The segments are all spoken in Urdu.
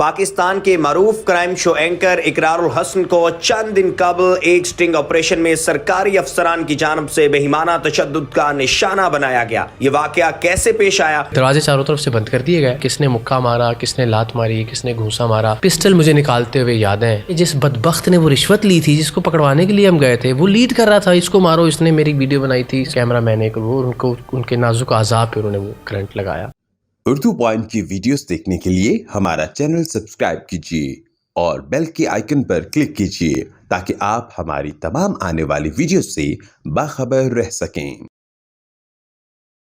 پاکستان کے معروف کرائم شو اینکر اقرار الحسن کو چند دن قبل ایک سٹنگ آپریشن میں سرکاری افسران کی جانب سے بہیمانہ تشدد کا نشانہ بنایا گیا۔ یہ واقعہ کیسے پیش آیا؟ دروازے چاروں طرف سے بند کر دیے گئے، کس نے مکہ مارا، کس نے لات ماری، کس نے گھونسا مارا، پسٹل مجھے نکالتے ہوئے یاد ہے۔ جس بدبخت نے وہ رشوت لی تھی، جس کو پکڑوانے کے لیے ہم گئے تھے، وہ لیڈ کر رہا تھا اس کو مارو، اس نے میری ویڈیو بنائی تھی، کیمرہ مین نے ان کے نازک اعضاء پہ انہوں نے وہ کرنٹ لگایا۔ اردو پوائنٹ کی ویڈیوز دیکھنے کے لیے ہمارا چینل سبسکرائب کیجیے اور بیل کے آئیکن پر کلک کیجیے تاکہ آپ ہماری تمام آنے والی ویڈیوز سے باخبر رہ سکیں۔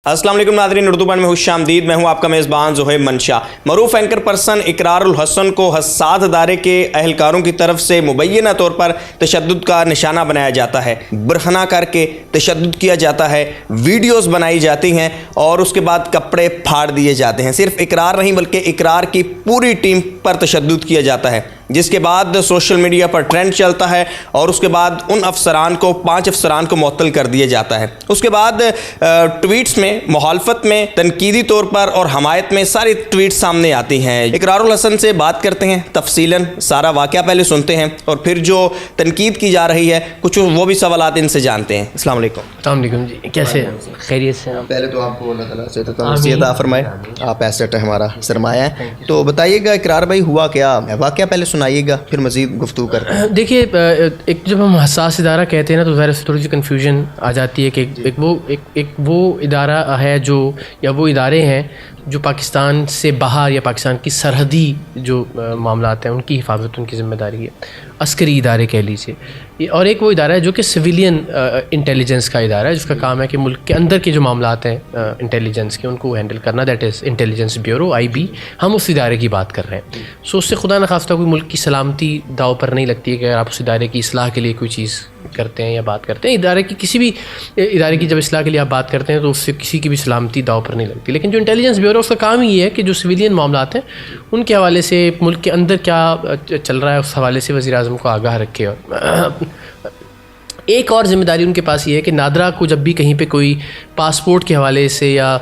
السلام علیکم ناظرین، اردو پوائنٹ میں خوش آمدید۔ میں ہوں آپ کا میزبان زہیب منشا۔ معروف اینکر پرسن اقرار الحسن کو حساس ادارے کے اہلکاروں کی طرف سے مبینہ طور پر تشدد کا نشانہ بنایا جاتا ہے، برہنہ کر کے تشدد کیا جاتا ہے، ویڈیوز بنائی جاتی ہیں اور اس کے بعد کپڑے پھاڑ دیے جاتے ہیں۔ صرف اقرار نہیں بلکہ اقرار کی پوری ٹیم پر تشدد کیا جاتا ہے، جس کے بعد سوشل میڈیا پر ٹرینڈ چلتا ہے اور اس کے بعد ان افسران کو 5 افسران کو معطل کر دیا جاتا ہے۔ اس کے بعد ٹویٹس میں مخالفت میں، تنقیدی طور پر اور حمایت میں ساری ٹویٹس سامنے آتی ہیں۔ اقرار الحسن سے بات کرتے ہیں، تفصیلاً سارا واقعہ پہلے سنتے ہیں اور پھر جو تنقید کی جا رہی ہے کچھ وہ بھی سوالات ان سے جانتے ہیں۔ السلام علیکم۔ السلام علیکم جی، کیسے ہیں؟ خیریت سے ہیں؟ پہلے تو آپ کو اللہ تعالیٰ سے تندرستی عطا فرمائے، آپ ایسٹ ہے، ہمارا سرمایہ ہے۔ تو بتائیے گا اقرار بھائی ہوا کیا؟ واقعہ پہلے سنائیے گا، پھر مزید گفتگو کرتے ہیں۔ دیکھیے، ایک جب ہم حساس ادارہ کہتے ہیں نا تو ظاہر سے تھوڑی سی کنفیوژن آ جاتی ہے کہ ایک وہ ادارہ ہے جو، یا وہ ادارے ہیں جو پاکستان سے باہر یا پاکستان کی سرحدی جو معاملات ہیں ان کی حفاظت ان کی ذمہ داری ہے، عسکری ادارے کہہ لیجیے، اور ایک وہ ادارہ ہے جو کہ سویلین انٹیلیجنس کا ادارہ ہے جس کا کام ہے کہ ملک کے اندر کے جو معاملات ہیں انٹیلیجنس کے ان کو ہینڈل کرنا، that is intelligence bureau IB۔ ہم اس ادارے کی بات کر رہے ہیں۔ سو اس سے خدا نخواستہ کوئی ملک کی سلامتی داؤ پر نہیں لگتی ہے کہ اگر آپ اس ادارے کی اصلاح کے لیے کوئی چیز کرتے ہیں یا بات کرتے ہیں۔ ادارے کی کسی بھی ادارے کی جب اصلاح کے لیے آپ بات کرتے ہیں تو اس سے کسی کی بھی سلامتی داؤ پر نہیں لگتی، لیکن جو انٹیلیجنس بیورو اس کا کام ہی ہے کہ جو سویلین معاملات ہیں ان کے حوالے سے ملک کے اندر کیا چل رہا ہے اس حوالے سے وزیر اعظم کو آگاہ رکھے۔ اور ایک اور ذمہ داری ان کے پاس یہ ہے کہ نادرا کو جب بھی کہیں پہ کوئی پاسپورٹ کے حوالے سے یا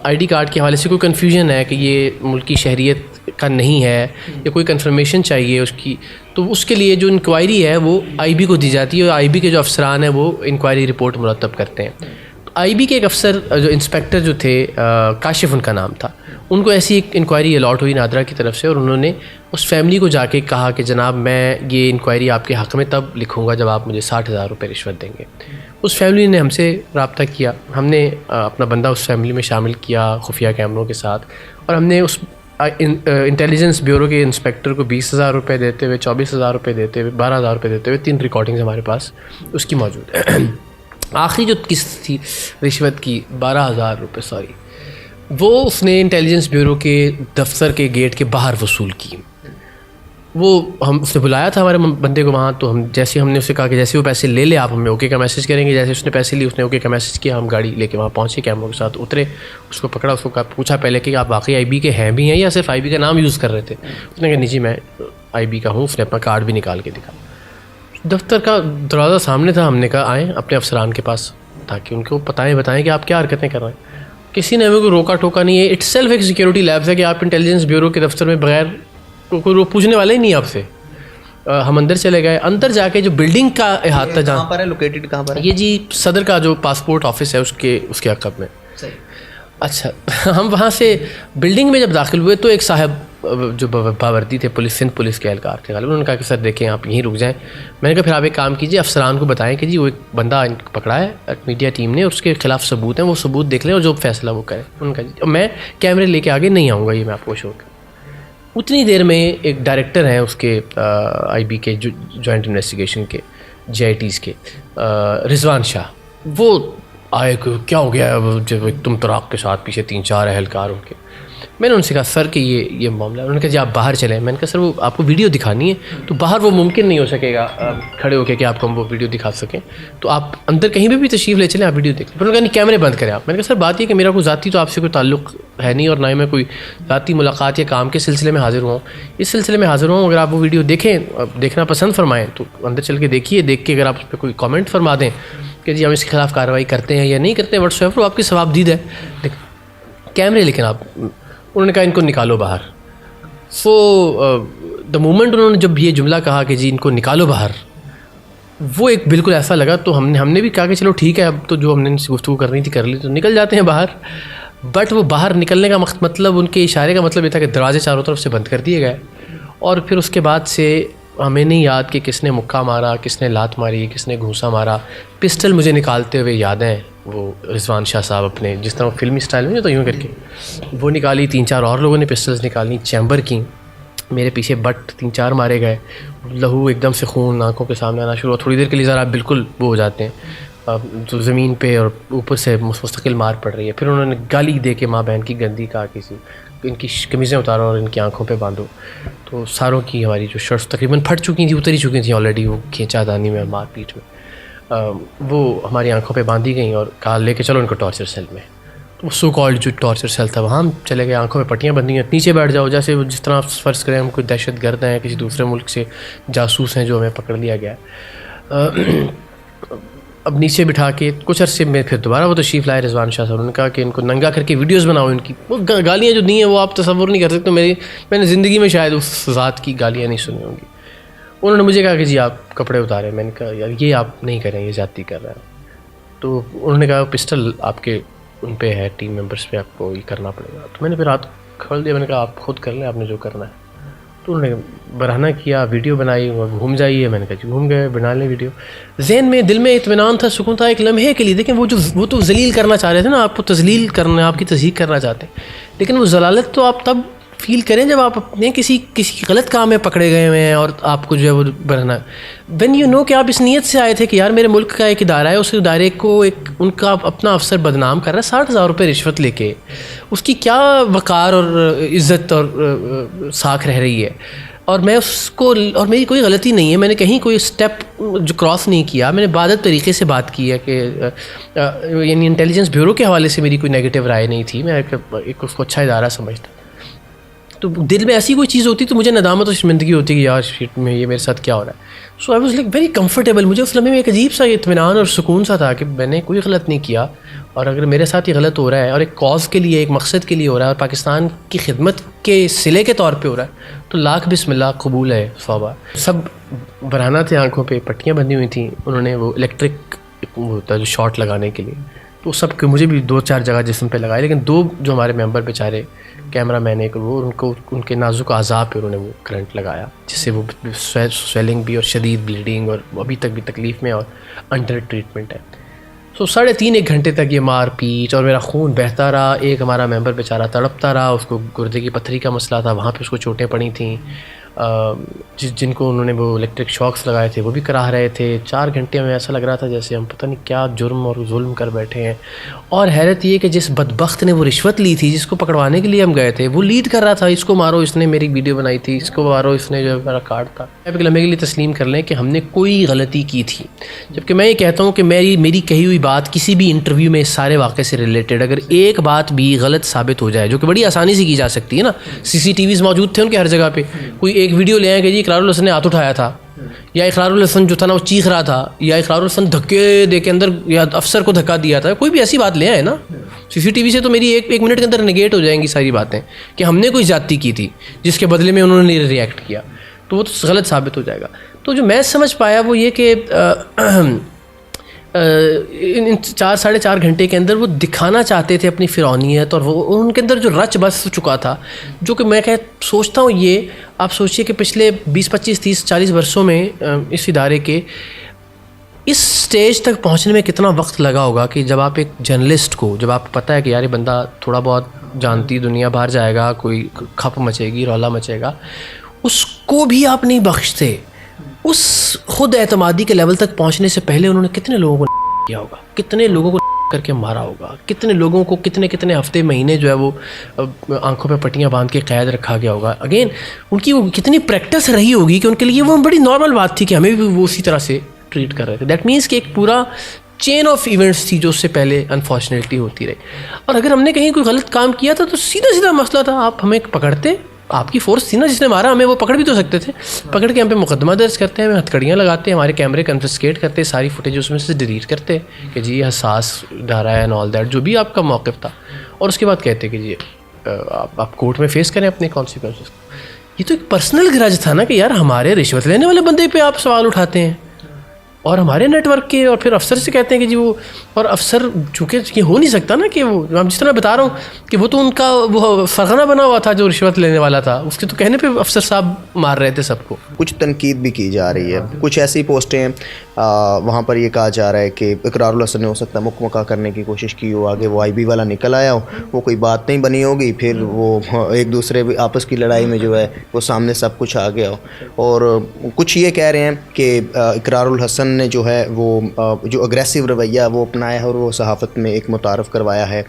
ID کارڈ کے حوالے سے کوئی کنفیوژن ہے کہ یہ ملکی شہریت کا نہیں ہے یا کوئی کنفرمیشن چاہیے اس کی، تو اس کے لیے جو انکوائری ہے وہ IB کو دی جاتی ہے اور IB کے جو افسران ہیں وہ انکوائری رپورٹ مرتب کرتے ہیں۔ IB کے ایک افسر جو انسپیکٹر جو تھے، کاشف ان کا نام تھا، ان کو ایسی ایک انکوائری الاٹ ہوئی نادرا کی طرف سے اور انہوں نے اس فیملی کو جا کے کہا کہ جناب میں یہ انکوائری آپ کے حق میں تب لکھوں گا جب آپ مجھے 60,000 روپے رشوت دیں گے۔ اس فیملی نے ہم سے رابطہ کیا، ہم نے اپنا بندہ اس فیملی میں شامل کیا خفیہ کیمروں کے ساتھ، اور ہم نے اس انٹیلیجنس بیورو کے انسپیکٹر کو 20,000 روپے دیتے ہوئے، 24,000 روپے دیتے ہوئے، 12,000 روپے دیتے ہوئے 3 ریکارڈنگز ہمارے پاس اس کی موجود ہے۔ آخری جو قسط تھی رشوت کی 12,000 روپے وہ اس نے انٹیلیجنس بیورو کے دفتر کے گیٹ کے باہر وصول کی۔ وہ اس نے بلایا تھا ہمارے بندے کو وہاں، تو ہم نے اسے کہا کہ جیسے وہ پیسے لے لے آپ ہمیں اوکے کا میسج کریں گے۔ جیسے اس نے پیسے لی، اس نے اوکے کا میسج کیا، ہم گاڑی لے کے وہاں پہنچے، کیمروں کے ساتھ اترے، اس کو پکڑا، اس کو پوچھا پہلے کہ آپ واقعی IB کے ہیں بھی ہیں یا صرف IB کا نام یوز کر رہے تھے؟ اس نے کہا نہیں جی میں IB کا ہوں۔ اس نے اپنا کارڈ بھی نکال کے دکھا۔ دفتر کا دروازہ سامنے تھا، ہم نے کہا آئیں اپنے افسران کے پاس تاکہ ان کو بتائیں کہ آپ کیا حرکتیں کر رہے ہیں۔ کسی نے ہمیں کوئی روکا ٹوکا نہیں ہے۔ اٹ سیلف ایک سیکیورٹی لیبس ہے کہ آپ انٹیلیجنس بیورو کے دفتر میں بغیر کوئی پوچھنے والے ہی نہیں آپ سے۔ ہم اندر چلے گئے، اندر جا کے جو بلڈنگ کا احاطہ کہاں پر ہے، لوکیٹڈ کہاں پر ہے؟ یہ جی صدر کا جو پاسپورٹ آفس ہے اس کے عقب میں۔ اچھا، ہم وہاں سے بلڈنگ میں جب داخل ہوئے تو ایک صاحب جو باوردی تھے، سندھ پولیس کے اہلکار تھے غالباً، انہوں نے کہا کہ سر دیکھیں آپ یہیں رک جائیں۔ میں نے کہا پھر آپ ایک کام کیجیے، افسران کو بتائیں کہ جی وہ ایک بندہ پکڑا ہے میڈیا ٹیم نے، اس کے خلاف ثبوت ہیں، وہ ثبوت دیکھ لیں اور جو فیصلہ وہ کریں۔ ان کا جی میں کیمرے لے کے آگے نہیں آؤں گا، یہ میں آپ کو شو کروں۔ اتنی دیر میں ایک ڈائریکٹر ہیں اس کے IB کے جوائنٹ انویسٹیگیشن کے JITs کے، رضوان شاہ، وہ آئے کہ کیا ہو گیا جب تم تراق کے ساتھ پیچھے 3-4 اہلکار ان کے۔ میں نے ان سے کہا سر کہ یہ معاملہ، انہوں نے کہا جی آپ باہر چلیں۔ میں نے کہا سر وہ آپ کو ویڈیو دکھانی ہے تو باہر وہ ممکن نہیں ہو سکے گا کھڑے ہو کے کہ آپ کو ہم وہ ویڈیو دکھا سکیں، تو آپ اندر کہیں بھی تشریف لے چلیں، آپ ویڈیو دیکھ لیں۔ پھر انہوں نے کہا نہیں کیمرے بند کریں آپ۔ میں نے کہا سر بات یہ کہ میرا کوئی ذاتی تو آپ سے کوئی تعلق ہے نہیں اور نہ ہی میں کوئی ذاتی ملاقات یا کام کے سلسلے میں حاضر ہوا ہوں، اس سلسلے میں حاضر ہوں۔ اگر آپ وہ ویڈیو دیکھیں، دیکھنا پسند فرمائیں تو اندر چل کے دیکھیے، دیکھ کے اگر آپ اس پہ کوئی کامنٹ فرما دیں کہ جی ہم اس کے خلاف کارروائی کرتے ہیں یا نہیں کرتے ہیں، واٹس ایور، وہ آپ کی ثواب دید ہے۔ کیمرے لیکن آپ، انہوں نے کہا ان کو نکالو باہر۔ سو دا مومنٹ انہوں نے جب یہ جملہ کہا کہ جی ان کو نکالو باہر, وہ ایک بالکل ایسا لگا. تو ہم نے بھی کہا کہ چلو ٹھیک ہے, اب تو جو ہم نے ان سے گفتگو کرنی تھی کر لی, تو نکل جاتے ہیں باہر. بٹ وہ باہر نکلنے کا مطلب, ان کے اشارے کا مطلب یہ تھا کہ دروازے چاروں طرف سے بند کر دیے گئے. اور پھر اس کے بعد سے ہمیں نہیں یاد کہ کس نے مکہ مارا, کس نے لات ماری, کس نے گھونسا مارا. پسٹل مجھے نکالتے ہوئے یاد ہیں, وہ رضوان شاہ صاحب اپنے جس طرح فلمی اسٹائل میں تو یوں کر کے وہ نکالی, 3-4 اور لوگوں نے پسٹلز نکالی, چیمبر کی. میرے پیچھے بٹ 3-4 مارے گئے, لہو ایک دم سے خون آنکھوں کے سامنے آنا شروع ہوا. تھوڑی دیر کے لیے ذرا بالکل وہ ہو جاتے ہیں, تو زمین پہ اور اوپر سے مستقل مار پڑ رہی ہے. پھر انہوں نے گالی دے کے ماں بہن کی گندی کہا کسی ان کی قمیضیں اتارو اور ان کی آنکھوں پہ باندھو. تو ساروں کی ہماری جو شرٹس تقریباً پھٹ چکی تھیں, اتر ہی چکی تھیں آلریڈی, وہ کھینچا دانی میں مار پیٹ میں, وہ ہماری آنکھوں پہ باندھی گئیں اور کہا لے کے چلو ان کو ٹارچر سیل میں. تو وہ سو کالڈ جو ٹارچر سیل تھا وہاں ہم چلے گئے, آنکھوں پہ پٹیاں بندھی ہیں, نیچے بیٹھ جاؤ. جیسے جس طرح فرض کریں ہم کوئی دہشت گرد ہیں, کسی دوسرے ملک سے جاسوس ہیں جو ہمیں پکڑ لیا گیا ہے. اب نیچے بٹھا کے کچھ عرصے میں پھر دوبارہ وہ تشریف لائے رضوان شاہ صاحب. انہوں نے کہا کہ ان کو ننگا کر کے ویڈیوز بناؤ ان کی. وہ گالیاں جو دی ہیں وہ آپ تصور نہیں کر سکتے. میں نے زندگی میں شاید اس ذات کی گالیاں نہیں سنی ہوں گی. انہوں نے مجھے کہا کہ جی آپ کپڑے اتاریں. میں نے کہا یار یہ آپ نہیں کریں, یہ زیادتی کر رہے ہیں. تو انہوں نے کہا پسٹل آپ کے ان پہ ہے, ٹیم ممبرس پہ, آپ کو یہ کرنا پڑے گا. تو میں نے پھر ہاتھ کھول دیا, میں نے کہا آپ خود کر لیں, آپ نے جو کرنا ہے. تو انہوں نے برہنہ کیا, ویڈیو بنائی, گھوم جائیے. میں نے کہا جی گھوم گئے, بنا لیں ویڈیو. ذہن میں دل میں اطمینان تھا, سکون تھا ایک لمحے کے لیے. دیکھیں وہ تو ذلیل کرنا چاہ رہے تھے نا, آپ کو تذلیل کرنا, آپ کی تصدیق کرنا چاہتے ہیں. لیکن وہ ضلالت تو آپ تب فیل کریں جب آپ اپنے کسی غلط کام میں پکڑے گئے ہوئے ہیں اور آپ کو جو ہے وہ برہنہ. وین یو نو کہ آپ اس نیت سے آئے تھے کہ یار میرے ملک کا ایک ادارہ ہے, اس ادارے کو ایک ان کا اپنا افسر بدنام کر رہا ہے 60,000 روپے رشوت لے کے, اس کی کیا وقار اور عزت اور ساکھ رہ رہی ہے. اور میں اس کو, اور میری کوئی غلطی نہیں ہے, میں نے کہیں کوئی اسٹیپ جو کراس نہیں کیا. میں نے باادب طریقے سے بات کی ہے کہ یعنی انٹیلیجنس بیورو کے حوالے سے میری کوئی نیگیٹو رائے نہیں تھی. میں ایک اس کو اچھا ادارہ سمجھتا. تو دل میں ایسی کوئی چیز ہوتی تو مجھے ندامت اور شرمندگی ہوتی کہ یار شیٹ میں یہ میرے ساتھ کیا ہو رہا ہے. So I was like very comfortable. مجھے اس لمحے میں ایک عجیب سا اطمینان اور سکون سا تھا کہ میں نے کوئی غلط نہیں کیا, اور اگر میرے ساتھ یہ غلط ہو رہا ہے اور ایک کاز کے لیے, ایک مقصد کے لیے ہو رہا ہے, اور پاکستان کی خدمت کے صلے کے طور پہ ہو رہا ہے, تو لاکھ بسم اللہ, قبول ہے, صوبہ. سب برہنہ تھے, آنکھوں پہ پٹیاں بندھی ہوئی تھیں. انہوں نے وہ الیکٹرک وہ ہوتا ہے جو شاٹ لگانے کے لیے, تو سب کے مجھے بھی 2-4 جگہ جسم پہ لگائے. لیکن 2 جو ہمارے ممبر بیچارے کیمرہ مین ایک, وہ ان کو ان کے نازک اعضاء پہ انہوں نے وہ کرنٹ لگایا, جس سے وہ سویلنگ بھی اور شدید بلیڈنگ, اور ابھی تک بھی تکلیف میں اور انڈر ٹریٹمنٹ ہے. سو 3.5 گھنٹے تک یہ مار پیٹ اور میرا خون بہتا رہا. ایک ہمارا ممبر بیچارہ تڑپتا رہا, اس کو گردے کی پتھری کا مسئلہ تھا, وہاں پہ اس کو چوٹیں پڑی تھیں. جن کو انہوں نے وہ الیکٹرک شاکس لگائے تھے وہ بھی کراہ رہے تھے. 4 گھنٹے میں ایسا لگ رہا تھا جیسے ہم پتہ نہیں کیا جرم اور ظلم کر بیٹھے ہیں. اور حیرت یہ کہ جس بدبخت نے وہ رشوت لی تھی, جس کو پکڑوانے کے لیے ہم گئے تھے, وہ لیڈ کر رہا تھا, اس کو مارو, اس نے میری ویڈیو بنائی تھی, اس کو مارو, اس نے جو میرا کارڈ تھا. ایک لمحے کے لیے تسلیم کر لیں کہ ہم نے کوئی غلطی کی تھی. جبکہ میں یہ کہتا ہوں کہ میری کہی ہوئی بات کسی بھی انٹرویو میں اس سارے واقعے سے ریلیٹڈ اگر ایک بات بھی غلط ثابت ہو جائے, جو کہ بڑی آسانی سے کی جا سکتی ہے نا, CCTVs موجود تھے ان کے ہر جگہ پہ, کوئی ایک ویڈیو لے آئیں کہ جی اقرار الحسن نے ہاتھ اٹھایا تھا, یا اقرار الحسن جو تھا نا وہ چیخ رہا تھا, یا اقرار الحسن دھکے دے کے اندر یا افسر کو دھکا دیا تھا, کوئی بھی ایسی بات لے آئے نا. CCTV سے تو میری ایک منٹ کے اندر نگیٹ ہو جائیں گی ساری باتیں کہ ہم نے کوئی زیادتی کی تھی جس کے بدلے میں انہوں نے ریئیکٹ کیا, تو وہ تو غلط ثابت ہو جائے گا. تو جو میں سمجھ پایا وہ یہ کہ ان 4-4.5 گھنٹے کے اندر وہ دکھانا چاہتے تھے اپنی فرعونیت, اور وہ ان کے اندر جو رچ بس چکا تھا, جو کہ میں سوچتا ہوں یہ آپ سوچیے کہ پچھلے 20-25-30-40 برسوں میں اس ادارے کے اس سٹیج تک پہنچنے میں کتنا وقت لگا ہوگا کہ جب آپ ایک جرنلسٹ کو, جب آپ کو پتہ ہے کہ یار یہ بندہ تھوڑا بہت جانتی دنیا باہر جائے گا, کوئی کھپ مچے گی, رولا مچے گا, اس کو بھی آپ نہیں بخشتے. اس خود اعتمادی کے لیول تک پہنچنے سے پہلے انہوں نے کتنے لوگوں کو کیا ہوگا, کتنے لوگوں کو کر کے مارا ہوگا, کتنے لوگوں کو کتنے ہفتے مہینے جو ہے وہ آنکھوں پہ پٹیاں باندھ کے قید رکھا گیا ہوگا. اگین ان کی وہ کتنی پریکٹس رہی ہوگی کہ ان کے لیے وہ بڑی نارمل بات تھی کہ ہمیں بھی وہ اسی طرح سے ٹریٹ کر رہے تھے. دیٹ مینس کہ ایک پورا چین آف ایونٹس تھی جو اس سے پہلے انفارچونیٹلی ہوتی رہی. اور اگر ہم نے کہیں کوئی غلط کام کیا تھا تو سیدھا مسئلہ تھا, آپ ہمیں پکڑتے, آپ کی فورس تھی نا جس نے مارا, ہمیں وہ پکڑ بھی تو سکتے تھے, پکڑ کے ہم پہ مقدمہ درج کرتے ہیں, ہمیں ہتھکڑیاں لگاتے ہیں, ہمارے کیمرے کنفسکیٹ کرتے, ساری فوٹیج اس میں سے ڈیلیٹ کرتے کہ جی یہ حساس ادارہ ہے اینڈ آل دیٹ, جو بھی آپ کا موقف تھا, اور اس کے بعد کہتے کہ جی آپ کورٹ میں فیس کریں اپنے کانسیکوینسز کو. یہ تو ایک پرسنل گرج تھا نا کہ یار ہمارے رشوت لینے والے بندے پہ آپ سوال اٹھاتے ہیں اور ہمارے نیٹ ورک کے, اور پھر افسر سے کہتے ہیں کہ جی وہ, اور افسر چونکہ یہ ہو نہیں سکتا نا کہ وہ, جس طرح بتا رہا ہوں کہ وہ تو ان کا وہ فرغانہ بنا ہوا تھا جو رشوت لینے والا تھا, اس کے تو کہنے پہ افسر صاحب مار رہے تھے سب کو. کچھ تنقید بھی کی جا رہی ہے, کچھ ایسی پوسٹیں ہیں وہاں پر یہ کہا جا رہا ہے کہ اقرار الحسن نے ہو سکتا ہے مکمکہ کرنے کی کوشش کی ہو, آگے وہ IB والا نکل آیا ہو, وہ کوئی بات نہیں بنی ہوگی, پھر وہ ایک دوسرے آپس کی لڑائی میں جو ہے وہ سامنے سب کچھ آ گیا ہو. اور کچھ یہ کہہ رہے ہیں کہ اقرار الحسن نے جو ہے وہ جو اگریسو رویہ وہ اپنایا ہے اور وہ صحافت میں ایک متعارف کروایا ہے.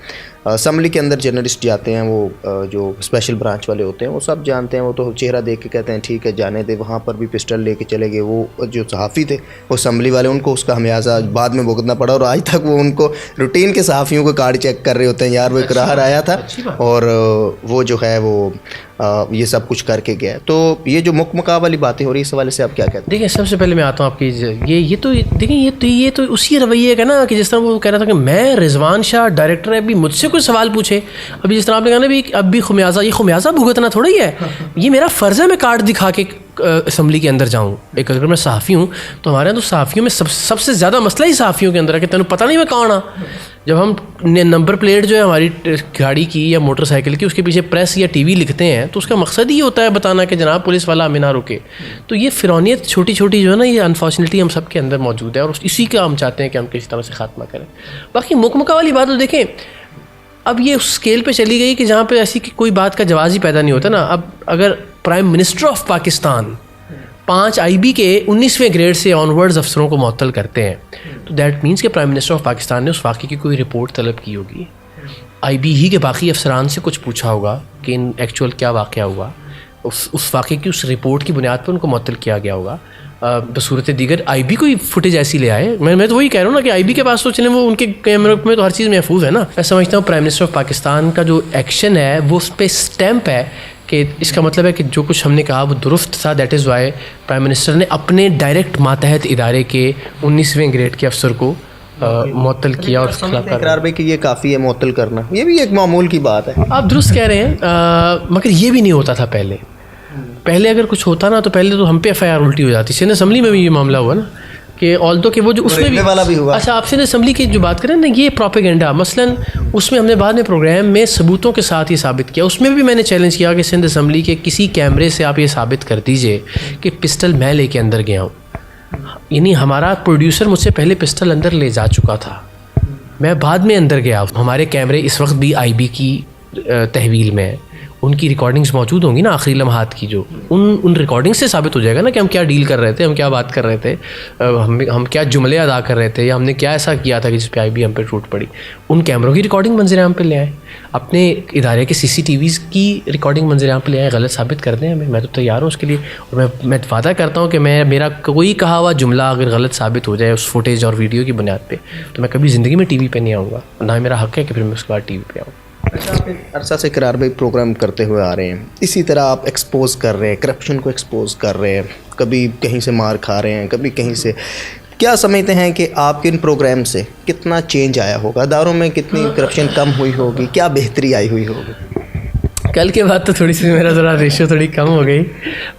اسمبلی کے اندر جرنلسٹ جاتے ہیں, وہ جو اسپیشل برانچ والے ہوتے ہیں وہ سب جانتے ہیں, وہ تو چہرہ دیکھ کے کہتے ہیں ٹھیک ہے جانے دے. وہاں پر بھی پسٹل لے کے چلے گئے وہ جو صحافی تھے, وہ اسمبلی والے, ان کو اس کا خمیازہ بعد میں بھگتنا پڑا, اور آج تک وہ ان کو روٹین کے صحافیوں کو کارڈ چیک کر رہے ہوتے ہیں, یار وہ اقرار آیا تھا اور وہ جو ہے وہ یہ سب کچھ کر کے گیا. تو یہ جو مکمکہ والی باتیں ہو رہی ہیں اس حوالے سے آپ کیا کہتے ہیں؟ دیکھیں سب سے پہلے میں آتا ہوں آپ کی یہ تو دیکھیں یہ تو اسی رویے کا نا کہ جس طرح وہ کہہ رہا تھا کہ میں رضوان شاہ ڈائریکٹر ہے, ابھی مجھ سے کوئی سوال پوچھے, ابھی جس طرح آپ نے کہا نا اب بھی خمیازہ, یہ خمیازہ بھگتنا تھوڑا ہی ہے, یہ میرا فرض ہے میں کارڈ دکھا کے اسمبلی کے اندر جاؤں. ایک اگر میں صحافی ہوں تو ہمارے یہاں تو صحافیوں میں سب سے زیادہ مسئلہ ہی صحافیوں کے اندر ہے کہ تینوں پتہ نہیں میں کون ہاں. جب ہم نمبر پلیٹ جو ہے ہماری گاڑی کی یا موٹر سائیکل کی, اس کے پیچھے پریس یا TV لکھتے ہیں تو اس کا مقصد ہی ہوتا ہے بتانا کہ جناب پولیس والا ہمیں نہ روکے. تو یہ فرونیت چھوٹی چھوٹی جو ہے نا, یہ انفارچونیٹلی ہم سب کے اندر موجود ہے, اور اسی کا ہم چاہتے ہیں کہ ہم کسی طرح سے خاتمہ کریں. باقی مکمکہ والی بات تو دیکھیں اب یہ اس اسکیل پہ چلی گئی کہ جہاں پہ ایسی کوئی بات کا جواز ہی پیدا نہیں ہوتا نا. اب اگر prime minister of Pakistan 5 IB کے 19ویں گریڈ سے آنورڈز افسروں کو معطل کرتے ہیں تو دیٹ مینس کہ پرائم منسٹر آف پاکستان نے اس واقعے کی کوئی رپورٹ طلب کی ہوگی, IB ہی کے باقی افسران سے کچھ پوچھا ہوگا کہ ان ایکچوئل کیا واقعہ ہوا, اس واقعے کی اس رپورٹ کی بنیاد پر ان کو معطل کیا گیا ہوگا. بصورت دیگر IB کوئی فوٹیج ایسی لے آئے. میں تو وہی کہہ رہا ہوں نا کہ IB کے پاس تو چلیں وہ ان کے کیمروں میں تو ہر چیز محفوظ ہے نا. میں سمجھتا ہوں پرائم منسٹر آف پاکستان کا جو ایکشن ہے وہ اس پہ اسٹیمپ ہے کہ اس کا مطلب ہے کہ جو کچھ ہم نے کہا وہ درست تھا. That is why prime minister نے اپنے ڈائریکٹ ماتحت ادارے کے 19ویں گریڈ کے افسر کو معطل کیا. اور اقرار بھائی کہ یہ کافی ہے معطل کرنا, یہ بھی ایک معمول کی بات ہے. آپ درست کہہ رہے ہیں, مگر یہ بھی نہیں ہوتا تھا پہلے اگر کچھ ہوتا نا تو پہلے تو ہم پہ FIR الٹی ہو جاتی. سندھ اسمبلی میں بھی یہ معاملہ ہوا نا کہ آلدو کہ وہ جو اس میں بھی والا بھی ہوا. اچھا آپ سندھ اسمبلی کی جو بات کریں نا, یہ پروپیگنڈا مثلاً اس میں ہم نے بعد میں پروگرام میں ثبوتوں کے ساتھ یہ ثابت کیا. اس میں بھی میں نے چیلنج کیا کہ سندھ اسمبلی کے کسی کیمرے سے آپ یہ ثابت کر دیجئے کہ پسٹل میں لے کے اندر گیا ہوں. یعنی ہمارا پروڈیوسر مجھ سے پہلے پسٹل اندر لے جا چکا تھا, میں بعد میں اندر گیا. ہمارے کیمرے اس وقت بھی IB کی تحویل میں ہیں, ان کی ریکارڈنگز موجود ہوں گی نا آخری لمحات کی, جو ان ریکارڈنگ سے ثابت ہو جائے گا نا کہ ہم کیا ڈیل کر رہے تھے, ہم کیا بات کر رہے تھے, ہم کیا جملے ادا کر رہے تھے, یا ہم نے کیا ایسا کیا تھا کہ جس پہ IB ہم پہ ٹوٹ پڑی. ان کیمروں کی ریکارڈنگ منظر عام پہ لے آئیں, اپنے ادارے کے CCTVs کی ریکارڈنگ منظر عام پہ لے آئیں, غلط ثابت کر دیں ہمیں. میں تو تیار ہوں اس کے لیے, اور میں وعدہ کرتا ہوں کہ میرا کوئی کہا ہوا جملہ اگر غلط ثابت ہو جائے اس فوٹیج اور ویڈیو کی بنیاد پہ تو میں کبھی زندگی میں TV پہ نہیں آؤں گا, نہ میرا حق ہے کہ پھر میں اس کے بعد TV پہ آؤں. اچھا آپ عرصہ سے اقرار بھائی پروگرام کرتے ہوئے آ رہے ہیں, اسی طرح آپ ایکسپوز کر رہے ہیں, کرپشن کو ایکسپوز کر رہے ہیں, کبھی کہیں سے مار کھا رہے ہیں, کبھی کہیں سے. کیا سمجھتے ہیں کہ آپ کے ان پروگرام سے کتنا چینج آیا ہوگا, اداروں میں کتنی کرپشن کم ہوئی ہوگی, کیا بہتری آئی ہوئی ہوگی؟ کل کے بعد تو تھوڑی سی میرا ذرا ریشو تھوڑی کم ہو گئی,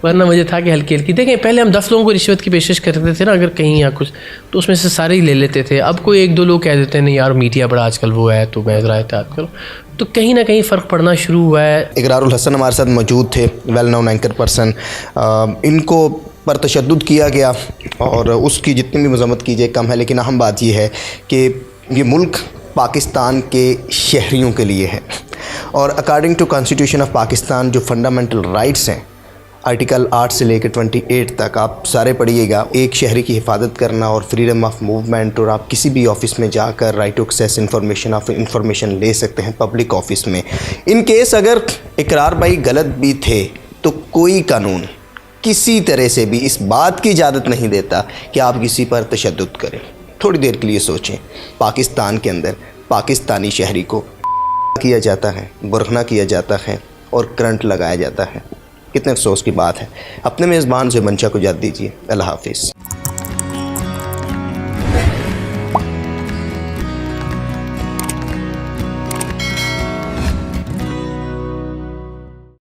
ورنہ مجھے تھا کہ ہلکی ہلکی. دیکھیں پہلے ہم 10 لوگوں کو رشوت کی پیشکش کرتے تھے نا اگر کہیں یا کچھ, تو اس میں سے سارے ہی لے لیتے تھے. اب کوئی 1-2 لوگ کہہ دیتے ہیں نہیں یار میڈیا بڑا آج کل وہ ہے تو میں ذرا احتیاط کروں, تو کہیں نہ کہیں فرق پڑنا شروع ہوا ہے. اقرار الحسن ہمارے ساتھ موجود تھے, ویل نون اینکر پرسن. ان کو پر تشدد کیا گیا اور اس کی جتنی بھی مذمت کیجیے کم ہے, لیکن اہم بات یہ ہے کہ یہ ملک پاکستان کے شہریوں کے لیے ہے, اور according to constitution of Pakistan جو فنڈامنٹل رائٹس ہیں آرٹیکل 8 سے لے کے 28 تک آپ سارے پڑھیے گا, ایک شہری کی حفاظت کرنا اور فریڈم آف موومنٹ, اور آپ کسی بھی آفس میں جا کر رائٹ ٹو ایکسیس انفارمیشن لے سکتے ہیں پبلک آفس میں. ان کیس اگر اقرار بھائی غلط بھی تھے تو کوئی قانون کسی طرح سے بھی اس بات کی اجازت نہیں دیتا کہ آپ کسی پر تشدد کریں. تھوڑی دیر کے لیے سوچیں, پاکستان کے اندر پاکستانی شہری کو کیا جاتا ہے, برہنہ کیا جاتا ہے اور کرنٹ لگایا جاتا ہے. کتنے افسوس کی بات ہے. اپنے میزبان سے منشا کو یاد دیجیے. اللہ حافظ.